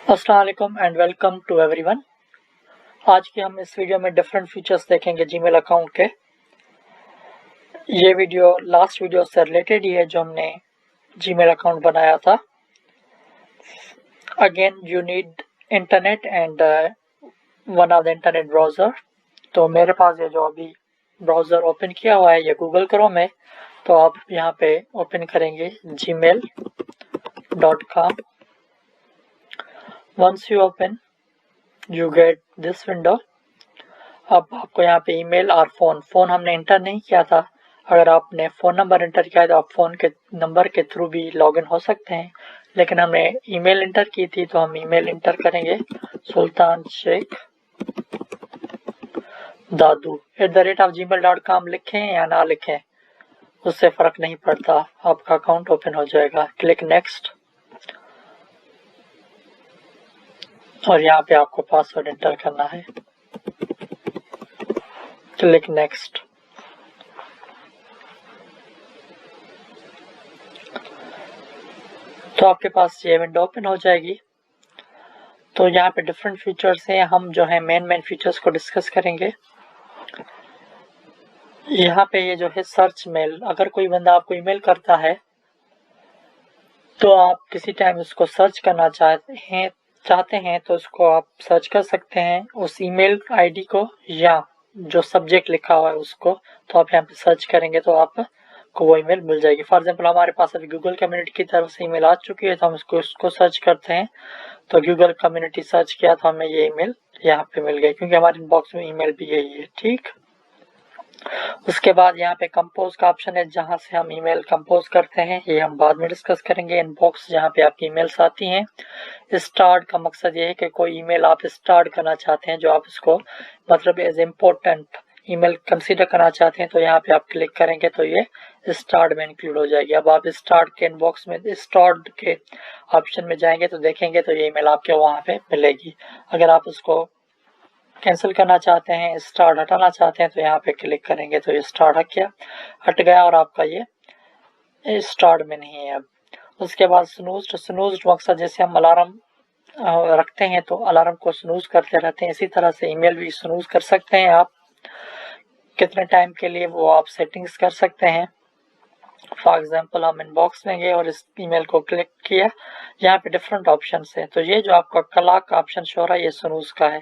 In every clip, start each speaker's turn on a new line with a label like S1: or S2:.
S1: अस्सलाम वालेकुम and welcome to everyone. आज की हम इस वीडियो में डिफरेंट फीचर्स देखेंगे जीमेल अकाउंट के। ये वीडियो लास्ट वीडियो से रिलेटेड ही है जो हमने जीमेल अकाउंट बनाया था। Again you need internet and one of the internet browser. तो मेरे पास ये जो अभी ब्राउज़र ओपन किया हुआ है ये गूगल क्रोम है। तो आप यहाँ पे ओपन करेंगे gmail.com। Once you open you get this window. अब आपको यहाँ पे ईमेल और फोन हमने इंटर नहीं किया था। अगर आपने फ़ोन नंबर इंटर किया है तो आप फ़ोन के नंबर के थ्रू भी लॉगिन हो सकते हैं, लेकिन हमने ईमेल इंटर की थी तो हम ईमेल इंटर करेंगे सुल्तान शेख दादू @gmail.com। लिखें या ना लिखें उससे फ़र्क नहीं पड़ता, आपका अकाउंट ओपन हो जाएगा। क्लिक नेक्स्ट और यहाँ पे आपको पासवर्ड इंटर करना है। Click next. तो आपके पास ये विंडो ओपन हो जाएगी। तो यहाँ पे डिफरेंट फीचर्स हैं, हम जो है मेन फीचर्स को डिस्कस करेंगे। यहाँ पे ये जो है सर्च मेल, अगर कोई बंदा आपको ईमेल करता है तो आप किसी टाइम उसको सर्च करना चाहते हैं तो उसको आप सर्च कर सकते हैं उस ईमेल आईडी को या जो सब्जेक्ट लिखा हुआ है उसको। तो आप यहाँ पे सर्च करेंगे तो आपको वो ईमेल मिल जाएगी। फॉर एग्जांपल हमारे पास अभी गूगल कम्युनिटी की तरफ से ईमेल आ चुकी है तो हम उसको सर्च करते हैं। तो गूगल कम्युनिटी सर्च किया तो हमें ये ईमेल यहाँ पे मिल गई, क्योंकि हमारे इनबॉक्स में ईमेल भी यही है। ठीक, उसके बाद यहाँ पे कंपोज का ऑप्शन है जहां से हम ईमेल कंपोज करते हैं, ये हम बाद में डिस्कस करेंगे। इनबॉक्स जहाँ पे आपकी ईमेल्स आती हैं। स्टार्ट का मकसद ये है कि कोई ईमेल आप स्टार्ट करना चाहते हैं जो आप उसको मतलब एज इम्पोर्टेंट ईमेल कंसीडर करना चाहते हैं, तो यहाँ पे आप क्लिक करेंगे तो ये स्टार्ट में इंक्लूड हो जाएगी। अब आप स्टार्ट के इनबॉक्स में स्टार्ट के ऑप्शन में जाएंगे तो देखेंगे तो ये ईमेल आपके वहाँ पे मिलेगी। अगर आप उसको कैंसिल करना चाहते हैं, स्टार्ट हटाना चाहते हैं, तो यहाँ पे क्लिक करेंगे तो ये स्टार्ट हट गया और आपका ये स्टार्ट में नहीं है। अब उसके बाद स्नूज मकसद जैसे हम अलार्म रखते हैं तो अलार्म को स्नूज करते रहते हैं, इसी तरह से ईमेल भी स्नूज कर सकते हैं आप। कितने टाइम के लिए वो आप सेटिंग्स कर सकते हैं। फॉर एग्जाम्पल हम इनबॉक्स में गए और इस ईमेल को क्लिक किया, यहाँ पे डिफरेंट ऑप्शन है। तो ये जो आपका क्लॉक का ऑप्शन शो रहा है ये स्नूज का है,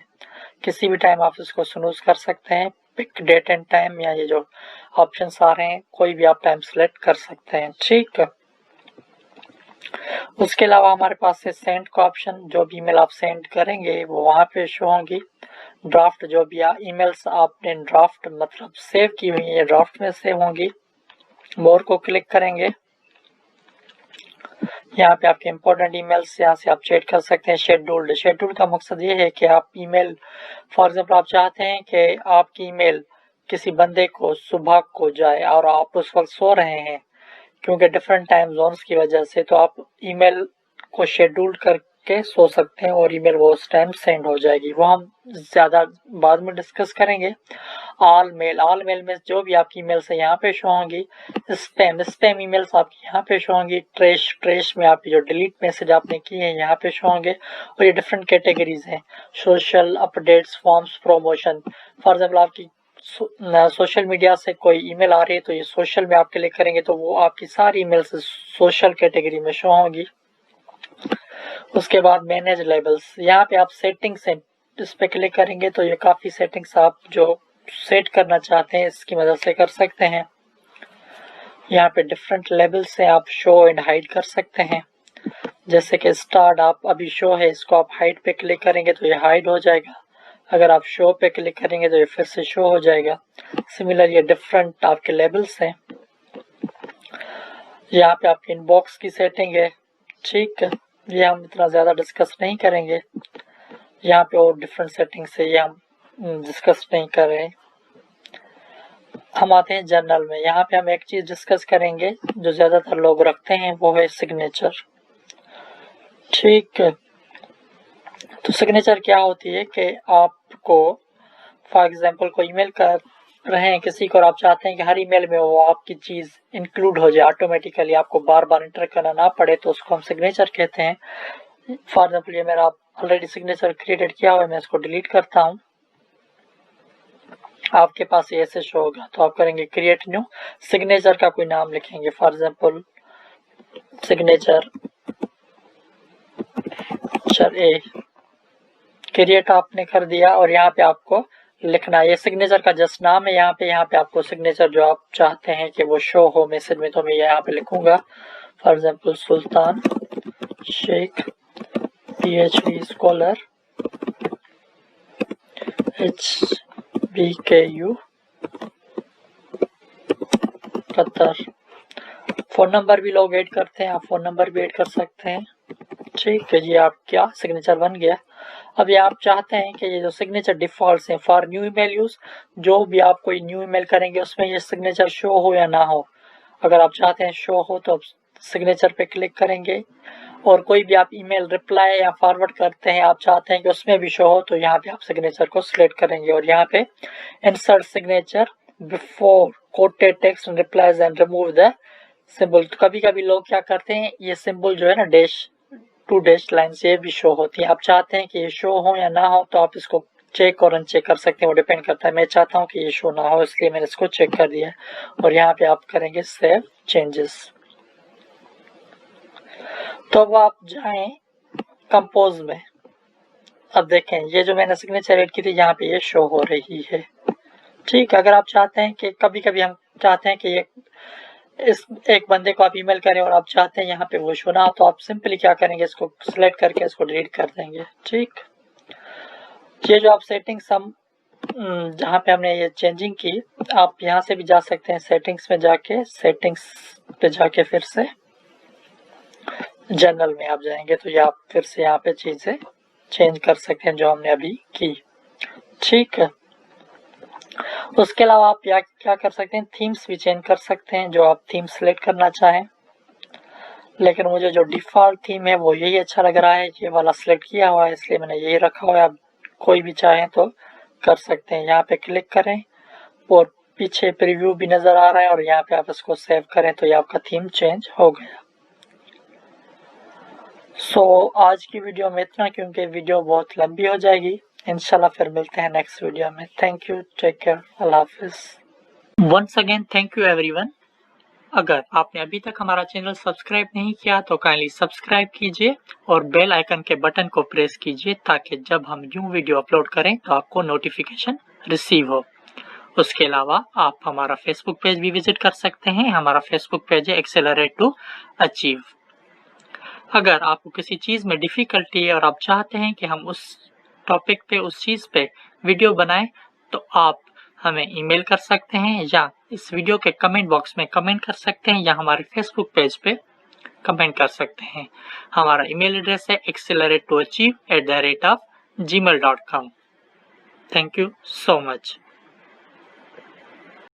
S1: किसी भी टाइम आप इसको स्नूज कर सकते हैं। पिक डेट एंड टाइम या ये जो ऑप्शंस आ रहे हैं कोई भी आप टाइम सेलेक्ट कर सकते हैं। ठीक है, उसके अलावा हमारे पास है सेंड का ऑप्शन, जो भी ईमेल आप सेंड करेंगे वो वहाँ पे शो होंगी। ड्राफ्ट, जो भी ईमेल्स आपने ड्राफ्ट मतलब सेव की हुई है ड्राफ्ट में सेव होंगी। मोर को क्लिक करेंगे, यहाँ पे आपके इंपॉर्टेंट ईमेल्स यहाँ से आप चेक कर सकते हैं। शेड्यूल का मकसद ये है कि आप ईमेल फॉर एग्जाम्पल आप चाहते हैं कि आपकी ईमेल किसी बंदे को सुबह को जाए और आप उस वक्त सो रहे हैं, क्योंकि डिफरेंट टाइम जोन्स की वजह से, तो आप ईमेल को शेड्यूल करके सो सकते हैं और ईमेल वो उस टाइम सेंड हो जाएगी। वो हम ज़्यादा बाद में डिस्कस करेंगे। ऑल मेल में जो भी आपकी ईमेल्स है यहाँ पे शो होंगी। स्पैम ईमेल्स आपकी यहाँ पे शो होंगी। ट्रेश में आपकी जो डिलीट मैसेज आपने किए हैं यहाँ पे शो होंगे। और ये डिफरेंट कैटेगरीज हैं। Social updates, forms, promotion. For example आपकी सोशल मीडिया से कोई ईमेल आ रही है तो ये सोशल में आप क्लिक करेंगे तो वो आपकी सारी ईमेल्स सोशल कैटेगरी में शो होंगी। उसके बाद मैनेज लेबल्स, यहाँ पे आप सेटिंग्स हैं, इस पे क्लिक करेंगे तो ये काफ़ी सेटिंग्स आप जो सेट करना चाहते हैं इसकी मदद से कर सकते हैं। यहाँ पे डिफरेंट लेबल्स हैं, आप शो एंड हाइड कर सकते हैं। जैसे कि स्टार्ट आप अभी शो है, इसको आप हाइड पे क्लिक करेंगे तो ये हाइड हो जाएगा। अगर आप शो पे क्लिक करेंगे तो ये फिर से शो हो जाएगा। सिमिलर ये डिफरेंट आपके लेबल्स हैं। यहाँ पे आपके इनबॉक्स की सेटिंग है। ठीक है, ये हम इतना ज़्यादा डिस्कस नहीं करेंगे, यहाँ पे और डिफरेंट सेटिंग्स है ये हम डिस्कस नहीं कर रहे। हम आते हैं जर्नल में। यहाँ पे हम एक चीज़ डिस्कस करेंगे जो ज़्यादातर लोग रखते हैं, वो है सिग्नेचर। ठीक है, तो सिग्नेचर क्या होती है कि आपको फॉर एग्जांपल कोई ईमेल कर रहे हैं किसी को और आप चाहते हैं कि हर ईमेल में वो आपकी चीज़ इंक्लूड हो जाए ऑटोमेटिकली, आपको बार बार इंटर करना ना पड़े, तो उसको हम सिग्नेचर कहते हैं। फॉर एग्जाम्पल ये मेरा ऑलरेडी सिग्नेचर क्रिएटेड किया हुआ है, मैं इसको डिलीट करता हूँ। आपके पास ये ऐसे शो होगा, तो आप करेंगे क्रिएट न्यू, सिग्नेचर का कोई नाम लिखेंगे, for example signature A create आपने कर दिया। और यहाँ पे आपको लिखना है, ये सिग्नेचर का जस्ट नाम है। यहाँ पे आपको सिग्नेचर जो आप चाहते हैं कि वो शो हो मैसेज में, तो मैं यहाँ पे लिखूंगा for example Sultan Sheikh PhD scholar HBKU Qatar. Phone number भी लोग ऐड करते हैं, आप फोन नंबर भी ऐड कर सकते हैं। ठीक है जी, आप क्या सिग्नेचर बन गया। अब ये आप चाहते हैं कि ये जो सिग्नेचर डिफॉल्ट है फॉर न्यू ईमेल यूज, जो भी आप कोई न्यू ईमेल करेंगे उसमें ये सिग्नेचर शो हो या ना हो। अगर आप चाहते हैं शो हो तो आप सिग्नेचर पे क्लिक करेंगे, और कोई भी आप ईमेल रिप्लाई या फॉरवर्ड करते हैं, आप चाहते हैं कि उसमें भी शो हो, तो यहाँ पे आप सिग्नेचर को सिलेक्ट करेंगे और यहाँ पे insert signature before coated text replies and remove the symbol. तो कभी कभी लोग क्या करते हैं, ये सिंबल जो है ना डैश टू डैश लाइन से भी शो होती है। आप चाहते हैं कि ये शो हो या ना हो, तो आप इसको चेक और अनचेक कर सकते हैं, वो डिपेंड करता है। मैं चाहता हूँ कि ये शो ना हो, इसलिए मैंने इसको चेक कर दिया और यहाँ पे आप करेंगे सेव चेंजेस। तो अब आप जाएं कंपोज में, अब देखें ये जो मैंने सिग्नेचर ऐड की थी यहाँ पे ये शो हो रही है। ठीक, अगर आप चाहते हैं कि कभी कभी हम चाहते हैं कि इस एक बंदे को आप ईमेल करें और आप चाहते हैं यहाँ पे वो शो ना हो, तो आप सिंपली क्या करेंगे, इसको सिलेक्ट करके इसको डिलीट कर देंगे। ठीक, ये जो आप सेटिंग्स हम जहाँ पे हमने ये चेंजिंग की, आप यहाँ से भी जा सकते हैं सेटिंग्स में जाके, सेटिंग्स पे जाके फिर से जनरल में आप जाएंगे, तो ये आप फिर से यहाँ पे चीजें चेंज कर सकते हैं जो हमने अभी की। ठीक है, उसके अलावा आप क्या कर सकते हैं, थीम्स भी चेंज कर सकते हैं, जो आप थीम सिलेक्ट करना चाहें। लेकिन मुझे जो डिफॉल्ट थीम है वो यही अच्छा लग रहा है, ये वाला सिलेक्ट किया हुआ है, इसलिए मैंने यही रखा हुआ है। आप कोई भी चाहें तो कर सकते हैं, यहाँ पे क्लिक करें और पीछे प्रीव्यू भी नजर आ रहा है, और यहाँ पे आप इसको सेव करें तो ये आपका थीम चेंज हो गया। आज की वीडियो में इतना, क्योंकि वीडियो बहुत लंबी हो जाएगी। इंशाल्लाह फिर मिलते हैं नेक्स्ट वीडियो में। थैंक यू, टेक केयर, अल्लाह हाफिज। Once again thank you everyone. अगर आपने अभी तक हमारा चैनल सब्सक्राइब नहीं किया तो काइंडली सब्सक्राइब कीजिए और बेल आइकन के बटन को प्रेस कीजिए, ताकि जब हम न्यू वीडियो अपलोड करें तो आपको नोटिफिकेशन रिसीव हो। उसके अलावा आप हमारा फेसबुक पेज भी विजिट कर सकते हैं। हमारा फेसबुक पेज है एक्सेलरेट टू अचीव। अगर आपको किसी चीज में डिफिकल्टी है और आप चाहते हैं कि हम उस टॉपिक पे, उस चीज पे वीडियो बनाएं, तो आप हमें ईमेल कर सकते हैं, या इस वीडियो के कमेंट बॉक्स में कमेंट कर सकते हैं, या हमारे फेसबुक पेज पे कमेंट कर सकते हैं। हमारा ईमेल एड्रेस है accelerate2achieve@gmail.com। Thank you so much.